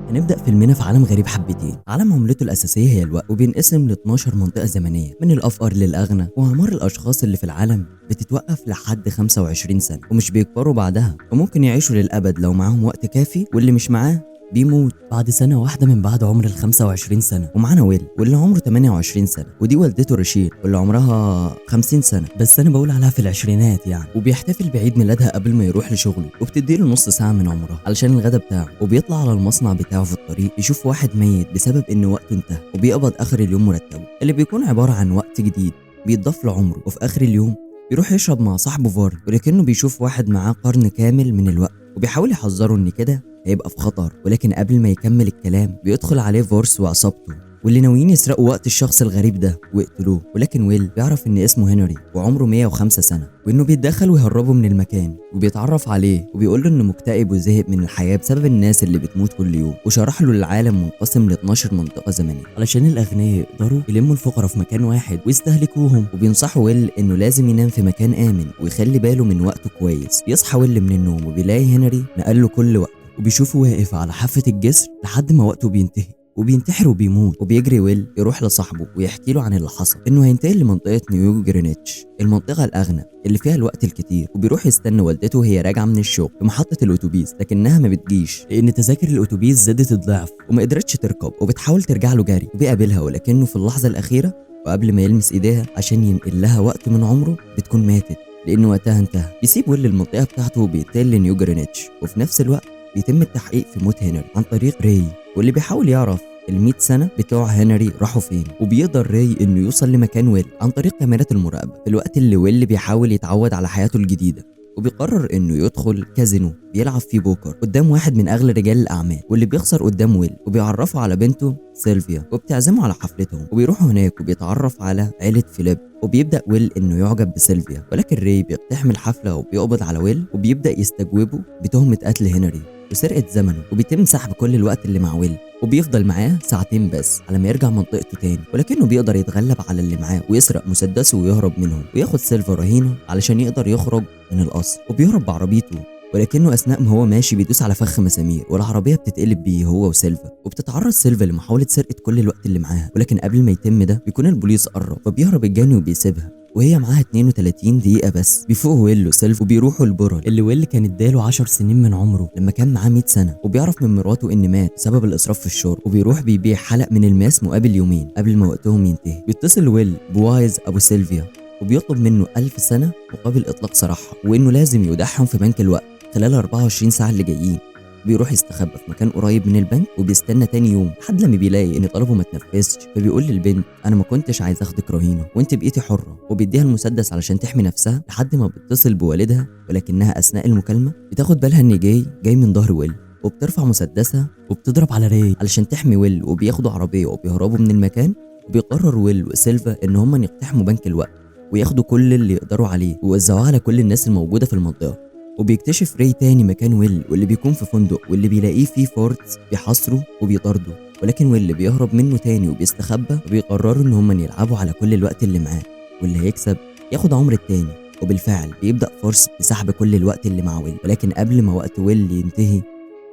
هنبدأ فيلمنا في عالم غريب حبتين. عالم عملته الأساسية هي الوقت، وبينقسم ل 12 منطقة زمنية من الأفقر للأغنى، وأعمار الأشخاص اللي في العالم بتتوقف لحد 25 سنة ومش بيكبروا بعدها، وممكن يعيشوا للأبد لو معاهم وقت كافي، واللي مش معاه بيموت بعد سنة واحدة من بعد عمر ال 25 سنة. ومعانا ويل واللي عمره 28 سنة، ودي والدته رشيل واللي عمرها 50 سنة، بس أنا بقول عليها في العشرينات يعني. وبيحتفل بعيد ميلادها قبل ما يروح لشغله، وبتديله نص ساعة من عمرها علشان الغدا بتاعه. وبيطلع على المصنع بتاعه في الطريق يشوف واحد ميت بسبب إن وقته انتهى، وبيقبض آخر اليوم مرتبه اللي بيكون عبارة عن وقت جديد بيتضاف لعمره. وفي آخر اليوم بيروح يشرب مع صاحبه فار، ولكنه بيشوف واحد معاه قرن كامل من الوقت، وبيحاول يحذره ان كده هيبقى في خطر. ولكن قبل ما يكمل الكلام بيدخل عليه فورس وعصابته، واللي ناويين يسرقوا وقت الشخص الغريب ده ويقتلوه. ولكن ويل بيعرف ان اسمه هنري وعمره 105 سنة، وانه بيتدخل ويهربه من المكان، وبيتعرف عليه وبيقول له انه مكتئب وزهق من الحياة بسبب الناس اللي بتموت كل يوم. وشرح له العالم منقسم ل 12 منطقة زمنية علشان الاغنياء يقدروا يلموا الفقراء في مكان واحد ويستهلكوهم. وبينصحوا ويل انه لازم ينام في مكان امن ويخلي باله من وقته كويس. بيصحى ويل من النوم وبيلاقي هنري نقل له كل وقت، وبيشوفه واقف على حافة الجسر لحد ما وقته بينتهي وبينتحر وبيموت. وبيجري ويل يروح لصاحبه ويحكي له عن اللي حصل، انه هينتقل لمنطقة نيو جرينتش، المنطقة الأغنى اللي فيها الوقت الكتير. وبيروح يستنى والدته وهي راجعة من الشغل في محطة الأتوبيس، لكنها ما بتجيش لأن تذاكر الأتوبيس زادت الضعف وما قدرتش تركب، وبتحاول ترجع له جري. وبيقابلها، ولكنه في اللحظة الأخيرة وقبل ما يلمس إيديها عشان ينقل لها وقت من عمره بتكون ماتت لأن وقتها انتهى. بيسيب ويل المنطقة بتاعته وبينتقل لنيو جرينتش، وفي نفس الوقت بيتم التحقيق في موت هنري عن طريق راي، واللي بيحاول يعرف ال100 سنة بتوع هنري راحوا فين. وبيقدر راي انه يوصل لمكان ويل عن طريق كاميرات المراقبة في الوقت اللي ويل بيحاول يتعود على حياته الجديدة. وبيقرر انه يدخل كازينو بيلعب فيه بوكر قدام واحد من اغلى رجال الاعمال، واللي بيخسر قدام ويل. وبيعرفه على بنته سيلفيا وبتعزمه على حفلتهم، وبيروحوا هناك وبيتعرف على عيلة فيليب. وبيبدأ ويل انه يعجب بسيلفيا، ولكن راي بيقتحم الحفلة وبيقبض على ويل، وبيبدأ يستجوبه بتهمة قتل هنري وسرقة زمنه. وبيتم سحب كل الوقت اللي مع ويل، وبيفضل معاه ساعتين بس على ما يرجع منطقته تاني. ولكنه بيقدر يتغلب على اللي معاه ويسرق مسدسه ويهرب منهم، وياخد سيلفا رهينه علشان يقدر يخرج من القصر. وبيهرب بعربيته، ولكنه اثناء ما هو ماشي بيدوس على فخ مسامير والعربيه بتتقلب بيه هو وسيلفا. وبتتعرض سيلفا لمحاوله سرقه كل الوقت اللي معاها، ولكن قبل ما يتم ده بيكون البوليس قرب، فبيهرب الجاني وبيسيبها وهي معاها 32 دقيقة بس. بيفوقوا ويل وسيلف وبيروحوا البرل اللي ويل كان اداله 10 سنين من عمره لما كان معاه 100 سنة. وبيعرف من مراته ان مات بسبب الاسراف في الشرب، وبيروح بيبيع حلق من الماس مقابل يومين قبل ما وقتهم ينتهي. بيتصل ويل بوايز ابو سيلفيا وبيطلب منه 1000 سنة مقابل اطلاق سراحها، وانه لازم يودعهم في بنك الوقت خلال 24 ساعة اللي جايين. بيروح يستخبى في مكان قريب من البنك، وبيستنى تاني يوم لحد لما بيلاقي ان طلبه ما اتنفذش. فبيقول للبنت انا ما كنتش عايز اخدك رهينه وانت بقيتي حره، وبيديها المسدس علشان تحمي نفسها لحد ما بتتصل بوالدها. ولكنها اثناء المكالمه بتاخد بالها ان جاي من ظهر ويل، وبترفع مسدسها وبتضرب على راي علشان تحمي ويل. وبياخدوا عربيه وبيهربوا من المكان. وبيقرر ويل وسيلفا ان هم يقتحموا بنك الوقت وياخدوا كل اللي يقدروا عليه ويوزعوه على كل الناس الموجوده في المنطقه. وبيكتشف راي تاني مكان ويل، واللي بيكون في فندق، واللي بيلاقيه فيه فورتس بيحاصره وبيطارده. ولكن ويل بيهرب منه تاني وبيستخبى. وبيقرروا ان هم يلعبوا على كل الوقت اللي معاه، واللي هيكسب ياخد عمر التاني. وبالفعل بيبدأ فورس بسحب كل الوقت اللي مع ويل، ولكن قبل ما وقت ويل ينتهي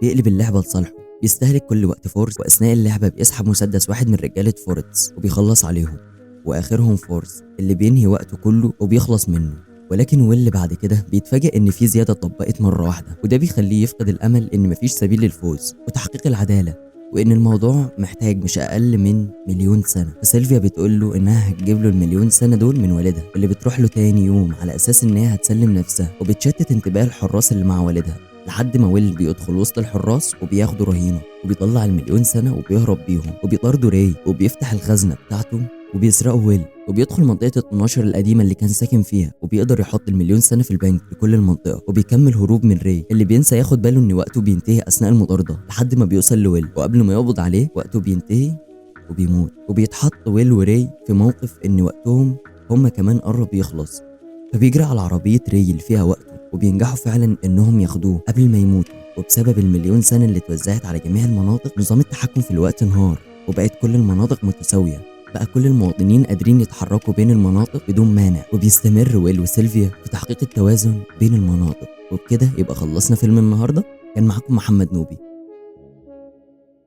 بيقلب اللعبة لصالحه. بيستهلك كل وقت فورس، واثناء اللعبة بيسحب مسدس واحد من رجالة فورتس وبيخلص عليهم، واخرهم فورس اللي بينهي وقته كله وبيخلص منه. ولكن ويل بعد كده بيتفاجئ ان في زياده اتطبقت مره واحده، وده بيخليه يفقد الامل ان مفيش سبيل للفوز وتحقيق العداله، وان الموضوع محتاج مش اقل من 1,000,000 سنه. فسيلفيا بتقول له انها هتجيب له ال1,000,000 سنه دول من والدها، واللي بتروح له تاني يوم على اساس انها هتسلم نفسها. وبتشتت انتباه الحراس اللي مع والدها لحد ما ويل بيدخل وسط الحراس وبياخدوا رهينه، وبيطلع ال1,000,000 سنه وبيهرب بيهم. وبيطاردوا راي وبيفتح الخزنه بتاعته وبيسرقوا ويل، وبيدخل منطقة 12 القديمة اللي كان ساكن فيها، وبيقدر يحط ال1,000,000 سنة في البنك لكل المنطقة. وبيكمل هروب من راي اللي بينسى ياخد باله ان وقته بينتهي اثناء المطاردة لحد ما بيوصل لويل، وقبل ما يقبض عليه وقته بينتهي وبيموت. وبيتحط ويل وراي في موقف ان وقتهم هما كمان قرب يخلص، فبيجري على عربية راي اللي فيها وقته، وبينجحوا فعلا انهم ياخدوه قبل ما يموتوا. وبسبب ال1,000,000 سنة اللي اتوزعت على جميع المناطق، نظام التحكم في الوقت انهار وبقت كل المناطق متساوية. بقى كل المواطنين قادرين يتحركوا بين المناطق بدون مانع، وبيستمر ويل وسيلفيا في تحقيق التوازن بين المناطق. وبكده يبقى خلصنا فيلم النهارده. كان معاكم محمد نوبي.